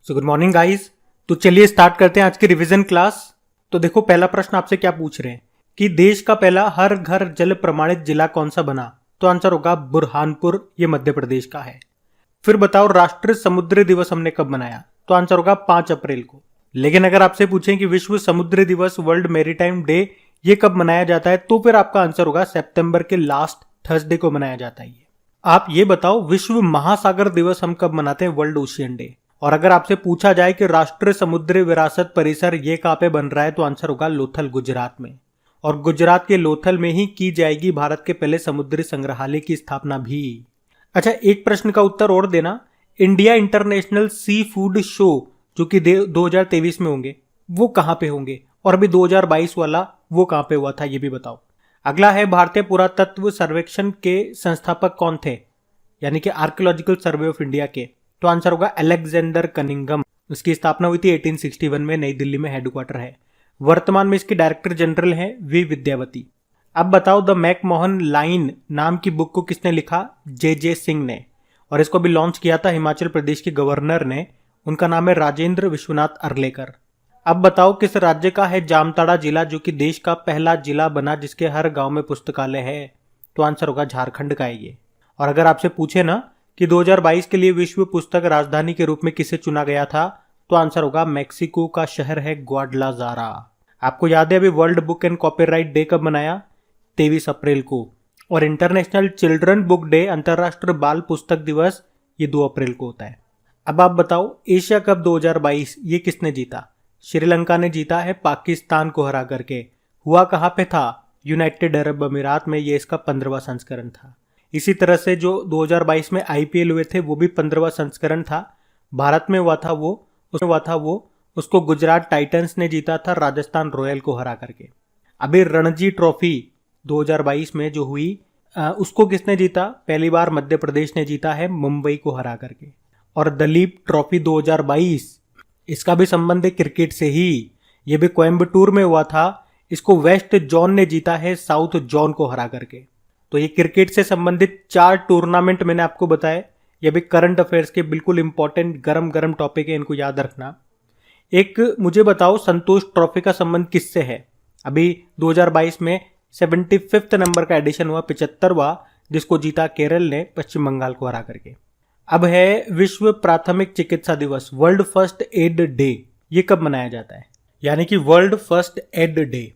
So good morning guys. तो चलिए start करते हैं आज की रिवीजन क्लास। तो देखो, पहला प्रश्न आपसे क्या पूछ रहे हैं कि देश का पहला हर घर जल प्रमाणित जिला कौन सा बना। तो आंसर होगा बुरहानपुर, ये मध्य प्रदेश का है। फिर बताओ राष्ट्रीय समुद्री दिवस हमने कब मनाया। तो आंसर होगा 5 अप्रैल को। लेकिन अगर आपसे पूछें कि विश्व समुद्री दिवस वर्ल्ड मैरीटाइम डे ये कब मनाया जाता है, तो फिर आपका आंसर होगा सितंबर के लास्ट थर्सडे को मनाया जाता है। आप ये बताओ विश्व महासागर दिवस हम कब मनाते हैं, वर्ल्ड ओशियन डे। और अगर आपसे पूछा जाए कि राष्ट्रीय समुद्री विरासत परिसर ये कहां पे बन रहा है, तो आंसर होगा लोथल, गुजरात में। और गुजरात के लोथल में ही की जाएगी भारत के पहले समुद्री संग्रहालय की स्थापना भी। अच्छा, एक प्रश्न का उत्तर और देना। India international sea food show जो कि 2023 में होंगे, वो कहां पे होंगे, और अभी 2022 वाला वो कहां पे हुआ था, ये भी बताओ। अगला है भारतीय पुरातत्व सर्वेक्षण के संस्थापक कौन थे, यानी कि आर्कियोलॉजिकल सर्वे ऑफ इंडिया के। तो आंसर होगा अलेक्जेंडर कनिंगम। इसकी स्थापना हुई थी 1861 में, नई दिल्ली में हेडक्वार्टर है। वर्तमान में इसके डायरेक्टर जनरल हैं वी विद्यावती। अब बताओ द मैकमोहन लाइन नाम की बुक को किसने लिखा, जे सिंह ने। और इसको भी लॉन्च किया था हिमाचल प्रदेश के गवर्नर ने। उनका नाम है राजेंद्र विश्वनाथ अर्लेकर। अब बताओ किस राज्य का है जामताड़ा जिला, जो कि देश का पहला जिला बना जिसके हर गांव में पुस्तकालय है। तो आंसर होगा झारखंड का है ये। और अगर आपसे पूछे ना कि 2022 के लिए विश्व पुस्तक राजधानी के रूप में किसे चुना गया था, तो आंसर होगा मेक्सिको का शहर है ग्वाडलाजारा। आपको याद है अभी world book and copyright day कब मनाया, 23 अप्रैल को। और इंटरनेशनल चिल्ड्रन बुक डे, अंतर्राष्ट्रीय बाल पुस्तक दिवस, ये 2 अप्रैल को होता है। अब आप बताओ एशिया कप 2022 ये किसने जीता। श्रीलंका ने जीता है पाकिस्तान को हरा करके। हुआ कहां पे था, यूनाइटेड अरब अमीरात में। ये इसका 15वां संस्करण था। इसी तरह से जो 2022 में आईपीएल हुए थे वो भी 15वां संस्करण था। भारत में हुआ था वो उसको गुजरात टाइटंस ने जीता था राजस्थान रॉयल को हरा करके। अभी रणजी ट्रॉफी 2022 में जो हुई उसको किसने जीता, पहली बार मध्य प्रदेश ने जीता है मुंबई को हरा करके। और दलीप ट्रॉफी 2022 इसका भी संबंध है क्रिकेट से ही। ये भी कोयम्बटूर में हुआ था। इसको वेस्ट जोन ने जीता है साउथ जोन को हरा करके। तो ये क्रिकेट से संबंधित 4 टूर्नामेंट मैंने आपको बताए। ये भी करंट अफेयर्स के बिल्कुल इंपॉर्टेंट गरम टॉपिक है, इनको याद रखना। एक मुझे बताओ संतोष ट्रॉफी का संबंध किससे है। अभी 2022 में 75 नंबर का एडिशन हुआ, 75वां, जिसको जीता केरल ने पश्चिम बंगाल को हरा करके। अब है विश्व प्राथमिक चिकित्सा दिवस, वर्ल्ड फर्स्ट एड डे। ये कब मनाया जाता है, यानी कि वर्ल्ड फर्स्ट एड डे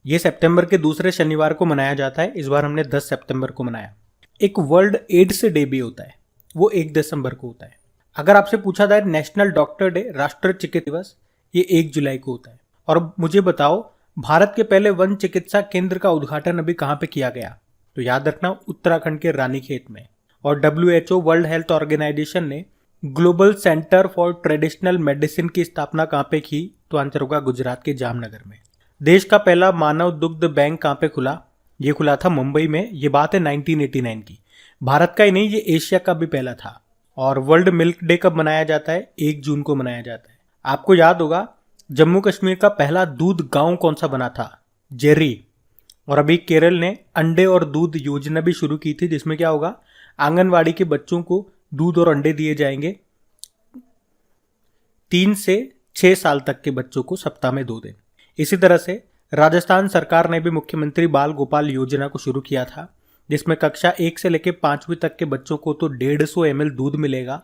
ये सितंबर के दूसरे शनिवार को मनाया जाता है। इस बार हमने 10 सितंबर को मनाया। एक वर्ल्ड एड्स डे भी होता है, वो 1 दिसंबर को होता है। अगर आपसे पूछा जाए नेशनल डॉक्टर डे, राष्ट्रीय चिकित्सा दिवस, ये 1 जुलाई को होता है। और मुझे बताओ भारत के पहले वन चिकित्सा केंद्र का उद्घाटन अभी कहां पे किया गया, तो याद रखना उत्तराखंड के रानीखेत में। और WHO वर्ल्ड हेल्थ ऑर्गेनाइजेशन ने global centre for traditional medicine की स्थापना कहां पे की, तो आंसर होगा गुजरात के जामनगर में। देश का पहला मानव दुग्ध बैंक कहां पे खुला, ये खुला था मुंबई में। ये बात है 1989 की। भारत का ही नहीं, ये एशिया का भी पहला था। और वर्ल्ड मिल्क डे कब मनाया जाता है, 1 जून को मनाया जाता है। आपको याद होगा जम्मू कश्मीर का पहला दूध गांव कौन सा बना था, जेरी। और अभी केरल ने अंडे और दूध योजना भी शुरू की थी, जिसमें क्या होगा, आंगनवाड़ी के बच्चों को दूध और अंडे दिए जाएंगे 3 से 6 साल तक के बच्चों को सप्ताह में 2 दिन। इसी तरह से राजस्थान सरकार ने भी मुख्यमंत्री बाल गोपाल योजना को शुरू किया था, जिसमें कक्षा 1 से लेकर 5वीं तक के बच्चों को तो 150 ml दूध मिलेगा,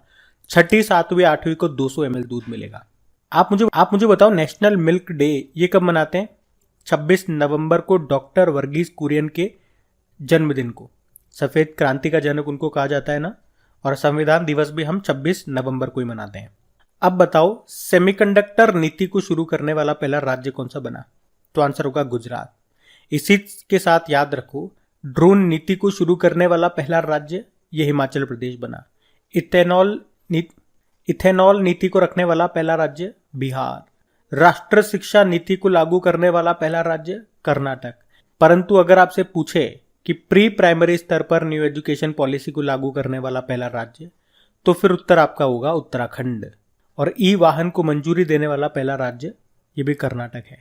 6ठी 7वीं 8वीं को 200 ml दूध मिलेगा। आप मुझे बताओ नेशनल मिल्क डे ये कब मनाते हैं। 26 नवंबर को डॉक्टर वर्गीस कुरियन के जन्मदिन को, सफेद क्रांति का जनक उनको कहा जाता है ना। और संविधान दिवस भी हम 26 नवंबर को ही मनाते हैं। अब बताओ सेमीकंडक्टर नीति को शुरू करने वाला पहला राज्य कौन सा बना, तो आंसर होगा गुजरात। इसी के साथ याद रखो ड्रोन नीति को शुरू करने वाला पहला राज्य ये हिमाचल प्रदेश बना। इथेनॉल नीति को रखने वाला पहला राज्य बिहार। राष्ट्रीय शिक्षा नीति को लागू करने वाला पहला राज्य कर्नाटक। परंतु अगर आपसे पूछे कि प्री प्राइमरी स्तर पर न्यू एजुकेशन पॉलिसी को लागू करने वाला पहला राज्य, तो फिर उत्तर आपका होगा उत्तराखंड। और ई वाहन को मंजूरी देने वाला पहला राज्य ये भी कर्नाटक है।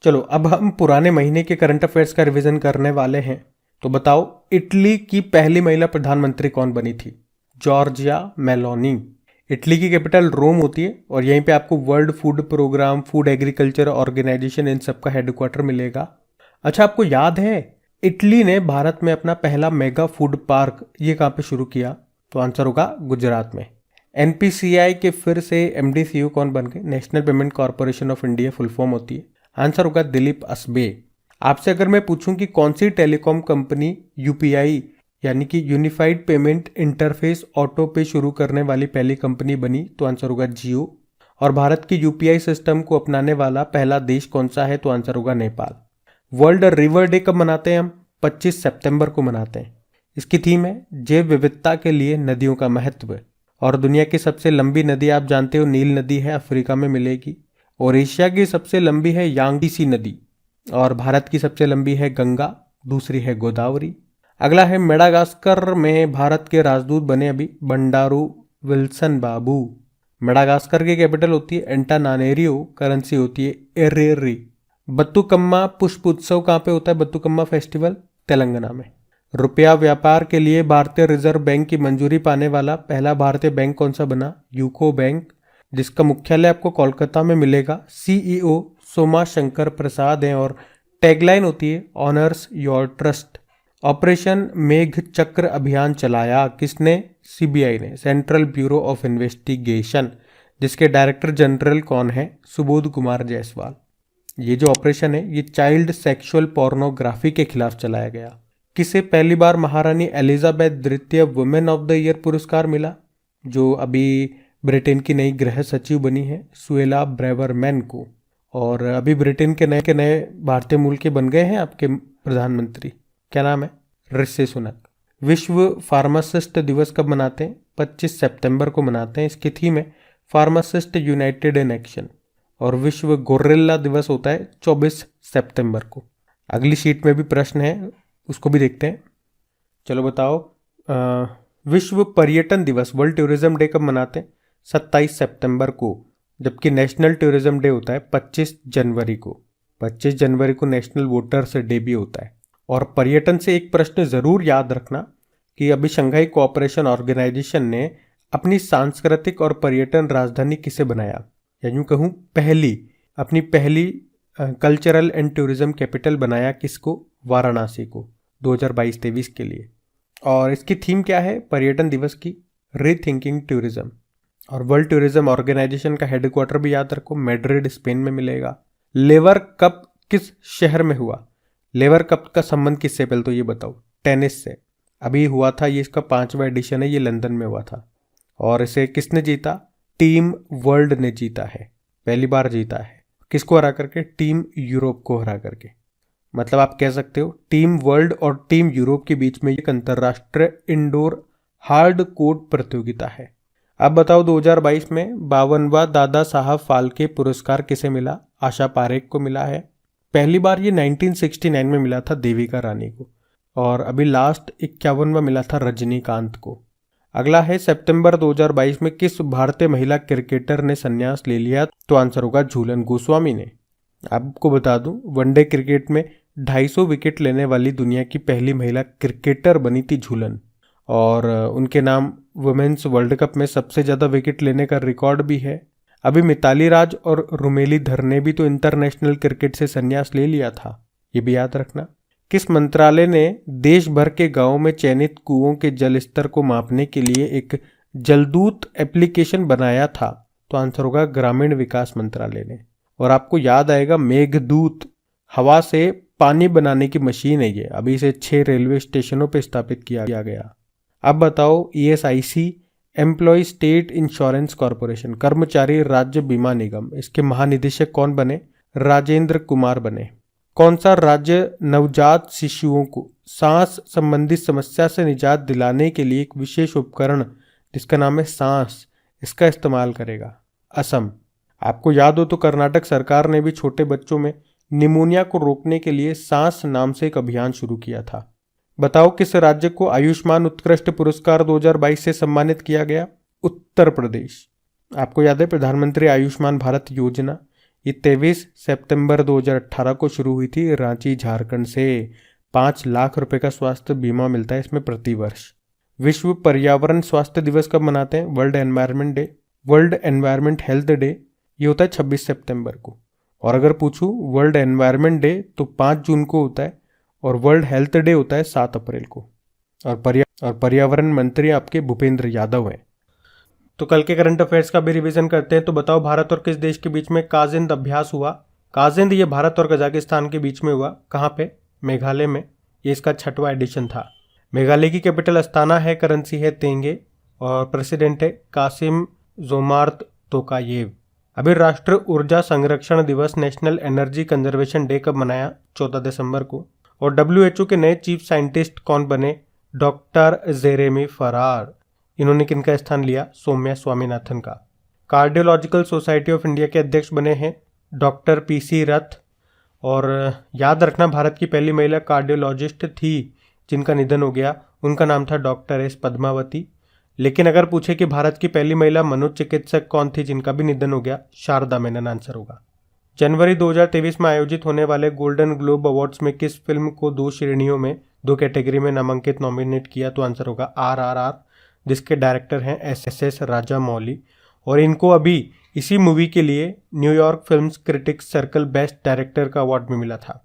चलो अब हम पुराने महीने के करंट अफेयर्स का रिवीजन करने वाले हैं। तो बताओ इटली की पहली महिला प्रधानमंत्री कौन बनी थी, जॉर्जिया मेलोनी। इटली की कैपिटल रोम होती है और यहीं पे आपको world food programme, food agriculture organisation, इन सब का हेडक्वार्टर मिलेगा। अच्छा, आपको याद है इटली ने भारत में अपना पहला मेगा फूड पार्क ये कहाँ पे शुरू किया? तो आंसर होगा गुजरात में। एनपीसीआई के फिर से एमडी सीईओ कौन बन गए? National payment corporation of India full form होती है। आंसर होगा दिलीप असबे। आपसे अगर मैं पूछूं कि कौन सी टेलीकॉम कंपनी यूपीआई यानी कि यूनिफाइड पेमेंट इंटरफेस ऑटो पे शुरू करने वाली पहली कंपनी बनी, तो आंसर होगा जियो। और भारत की यूपीआई सिस्टम को अपनाने वाला पहला देश कौन सा है? तो आंसर होगा नेपाल। वर्ल्ड रिवर डे कब मनाते हैं हम? 25 सितंबर को मनाते हैं। इसकी थीम है जैव विविधता के लिए नदियों का महत्व। और दुनिया की सबसे लंबी नदी आप जानते हो नील नदी है, अफ्रीका में मिलेगी। और एशिया की सबसे लंबी है यांगसी नदी। और भारत की सबसे लंबी है गंगा, दूसरी है गोदावरी। अगला है मेडागास्कर में भारत के राजदूत बने अभी बंडारू विल्सन बाबू। मेडागास्कर की कैपिटल होती है एंटानानेरियो, करेंसी होती है एरेरी। बत्तुकम्मा पुष्प उत्सव कहाँ पे होता है? बत्तुकम्मा फेस्टिवल तेलंगाना में। रुपया व्यापार के लिए भारतीय रिजर्व बैंक की मंजूरी पाने वाला पहला भारतीय बैंक कौन सा बना? यूको बैंक, जिसका मुख्यालय आपको कोलकाता में मिलेगा। सीईओ सोमा शंकर प्रसाद हैं और टैगलाइन होती है ऑनर्स योर ट्रस्ट। ऑपरेशन मेघ चक्र अभियान चलाया किसने? सीबीआई ने, सेंट्रल ब्यूरो ऑफ इन्वेस्टिगेशन, जिसके डायरेक्टर जनरल कौन है? सुबोध कुमार जायसवाल। ये जो ऑपरेशन है ये चाइल्ड सेक्सुअल पोर्नोग्राफी के खिलाफ चलाया गया। किसे पहली बार महारानी एलिजाबेथ द्वितीय वुमेन ऑफ द ईयर पुरस्कार मिला? जो अभी ब्रिटेन की नई गृह सचिव बनी है, सुएला ब्रेवरमैन को। और अभी ब्रिटेन के नए भारतीय मूल के बन गए हैं आपके प्रधानमंत्री, क्या नाम है? ऋषि सुनक। विश्व फार्मासिस्ट दिवस कब मनाते हैं? 25 सितंबर को मनाते हैं। इसकी थीम है फार्मासिस्ट यूनाइटेड इन एक्शन। और विश्व गोरिल्ला दिवस होता है 24 सितंबर को। अगली शीट में भी प्रश्न है, उसको भी देखते हैं। चलो बताओ, विश्व पर्यटन दिवस वर्ल्ड टूरिज्म डे कब मनाते हैं? 27 सितंबर को। जबकि नेशनल टूरिज्म डे होता है 25 जनवरी को। 25 जनवरी को नेशनल वोटर्स डे भी होता है। और पर्यटन से एक प्रश्न जरूर याद रखना कि अभी शंघाई कोऑपरेशन ऑर्गेनाइजेशन ने अपनी सांस्कृतिक और पर्यटन राजधानी किसे बनाया? या यूं कहूं अपनी पहली कल्चरल एंड टूरिज्म कैपिटल बनाया किसको? वाराणसी को 2022-23 के लिए। और इसकी थीम क्या है पर्यटन दिवस की? Rethinking tourism. और वर्ल्ड टूरिज्म ऑर्गेनाइजेशन का हेडक्वार्टर भी याद रखो, मैड्रिड स्पेन में मिलेगा। लेवर कप किस शहर में हुआ? लेवर कप का संबंध किससे? पहले तो ये बताओ। टेनिस से। अभी हुआ था ये, इसका 5वां एडिशन है, ये लंदन में हुआ था। और इसे किसने जीता? टीम वर्ल्ड ने जीता है, पहली बार जीता है। किसको हरा करके? टीम यूरोप को हरा करके। मतलब आप कह सकते हो टीम वर्ल्ड और टीम यूरोप के बीच में एक अंतर्राष्ट्रीय इंडोर हार्ड कोर्ट प्रतियोगिता है। अब बताओ 2022 में 52वां दादा साहब फाल्के पुरस्कार किसे मिला? आशा पारेख को मिला है। पहली बार ये 1969 में मिला था देविका रानी को। और अभी लास्ट 51वां मिला था रजनीकांत को। अगला है सितंबर 2022 में किस भारतीय महिला क्रिकेटर ने संन्यास ले लिया? तो आंसर होगा झूलन गोस्वामी ने। आपको बता दूं वनडे क्रिकेट में 250 विकेट लेने वाली दुनिया की पहली महिला क्रिकेटर बनी थी झूलन। और उनके नाम वुमेन्स वर्ल्ड कप में सबसे ज़्यादा विकेट लेने का रिकॉर्ड भी है। अभी मिताली राज और रुमेली धर ने भी तो इंटरनेशनल क्रिकेट से संन्यास ले लिया था, ये भी याद रखना। किस मंत्रालय ने देश भर के गांवों में चयनित कुओं के जल स्तर को मापने के लिए एक जलदूत एप्लीकेशन बनाया था? तो आंसर होगा ग्रामीण विकास मंत्रालय ने। और आपको याद आएगा मेघदूत हवा से पानी बनाने की मशीन है ये। अभी इसे 6 रेलवे स्टेशनों पर स्थापित किया गया। अब बताओ ESIC employ state insurance corporation, कर्मचारी राज्य बीमा निगम, इसके महानिदेशक कौन बने? राजेंद्र कुमार बने। कौन सा राज्य नवजात शिशुओं को सांस संबंधी समस्या से निजात दिलाने के लिए एक विशेष उपकरण जिसका नाम है सांस, इसका इस्तेमाल करेगा? असम। आपको याद हो तो कर्नाटक सरकार ने भी छोटे बच्चों में निमोनिया को रोकने के लिए सांस नाम से एक अभियान शुरू किया था। बताओ किस राज्य को आयुष्मान उत्कृष्ट पुरस्कार 2022 से सम्मानित किया गया? उत्तर प्रदेश। आपको याद है प्रधानमंत्री आयुष्मान भारत योजना, ये 23 सितंबर 2018 को शुरू हुई थी रांची झारखंड से। 5 लाख रुपए का स्वास्थ्य बीमा मिलता है इसमें प्रति वर्ष। विश्व पर्यावरण स्वास्थ्य दिवस कब मनाते हैं? World environment day. World environment health day ये होता है 26 सितंबर को। और अगर पूछूं वर्ल्ड एनवायरनमेंट डे तो 5 जून को होता है, और वर्ल्ड हेल्थ डे होता है 7 अप्रैल को। और पर्यावरण मंत्री आपके भूपेंद्र यादव हैं। तो कल के करंट अफेयर्स का भी रिवीजन करते हैं। तो बताओ भारत और किस देश के बीच में काजिंद अभ्यास हुआ? काजिंद ये भारत और कजाकिस्तान के बीच में हुआ। कहाँ पे? मेघालय में। ये इसका 6वां एडिशन था। मेघालय की कैपिटल अस्ताना है, करेंसी है तेंगे, और प्रेसिडेंट है कासिम जोमार्त तोकायेव। अभी राष्ट्रीय ऊर्जा संरक्षण दिवस नेशनल एनर्जी कंजर्वेशन डे कब मनाया? 14 दिसंबर को। और WHO के नए चीफ साइंटिस्ट कौन बने? डॉक्टर जेरेमी फरार। इन्होंने किनका स्थान लिया? सौम्या स्वामीनाथन का। कार्डियोलॉजिकल सोसाइटी ऑफ इंडिया के अध्यक्ष बने हैं डॉक्टर PC रथ। और याद रखना भारत की पहली महिला कार्डियोलॉजिस्ट थी जिनका निधन हो गया, उनका नाम था डॉक्टर S पद्मावती। लेकिन अगर पूछे कि भारत की पहली महिला मनोचिकित्सक कौन थी जिनका भी निधन हो गया, शारदा मेनन आंसर होगा। जनवरी 2023 में आयोजित होने वाले गोल्डन ग्लोब अवार्ड्स में किस फिल्म को 2 श्रेणियों में 2 कैटेगरी में नामांकित नॉमिनेट किया? तो आंसर होगा RRR, जिसके डायरेक्टर हैं SS राजामौली। और इनको अभी इसी मूवी के लिए New York films critics circle best director का अवार्ड भी मिला था।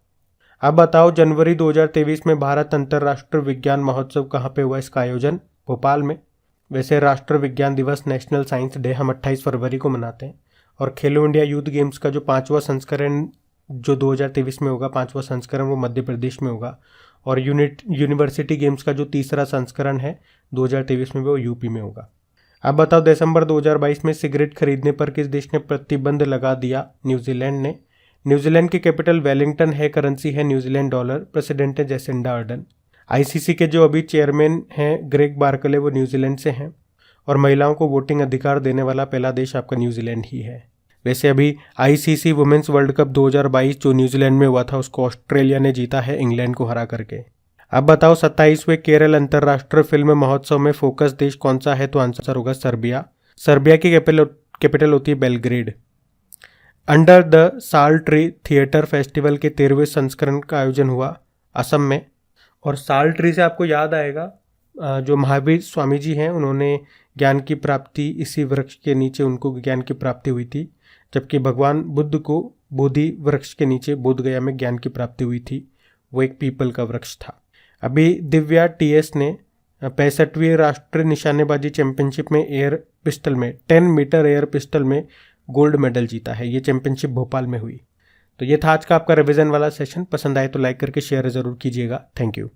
अब बताओ जनवरी 2023 में भारत अंतर्राष्ट्रीय विज्ञान महोत्सव कहाँ पे हुआ? इसका आयोजन भोपाल में। वैसे राष्ट्रीय विज्ञान दिवस नेशनल साइंस डे हम 28 फरवरी को मनाते हैं। और खेलो इंडिया यूथ गेम्स का जो 5वां संस्करण जो 2023 में होगा, 5वां संस्करण, वो मध्य प्रदेश में होगा। और यूनिवर्सिटी गेम्स का जो 3रा संस्करण है 2023 में, वो यूपी में होगा। अब बताओ दिसंबर 2022 में सिगरेट खरीदने पर किस देश ने प्रतिबंध लगा दिया? न्यूजीलैंड ने। न्यूजीलैंड की कैपिटल वेलिंगटन है, करेंसी है न्यूजीलैंड डॉलर, प्रेसिडेंट है जेसिंडा अर्डन। ICC के जो अभी चेयरमैन हैं ग्रेग बार्कले, वो न्यूजीलैंड से हैं। और महिलाओं को वोटिंग अधिकार देने वाला पहला देश आपका न्यूजीलैंड ही है। वैसे अभी ICC वुमेन्स वर्ल्ड कप 2022 जो न्यूजीलैंड में हुआ था, उसको ऑस्ट्रेलिया ने जीता है इंग्लैंड को हरा करके। अब बताओ 27वें केरल अंतर्राष्ट्रीय फिल्म महोत्सव में फोकस देश कौन सा है? तो आंसर होगा सर्बिया। सर्बिया की कैपिटल होती है बेलग्रेड। अंडर द साल ट्री थिएटर फेस्टिवल के 13वें संस्करण का आयोजन हुआ असम में। और साल ट्री से आपको याद आएगा जो महावीर स्वामी जी हैं, उन्होंने ज्ञान की प्राप्ति इसी वृक्ष के नीचे, उनको ज्ञान की प्राप्ति हुई थी। जबकि भगवान बुद्ध को बोधि वृक्ष के नीचे बोधगया में ज्ञान की प्राप्ति हुई थी, वो एक पीपल का वृक्ष था। अभी दिव्या TS ने 65वीं राष्ट्रीय निशानेबाजी चैंपियनशिप में एयर पिस्टल में 10 मीटर एयर पिस्टल में गोल्ड मेडल जीता है। ये चैंपियनशिप भोपाल में हुई। तो ये था आज का आपका रिवीजन वाला सेशन। पसंद आए तो लाइक करके शेयर ज़रूर कीजिएगा। Thank you.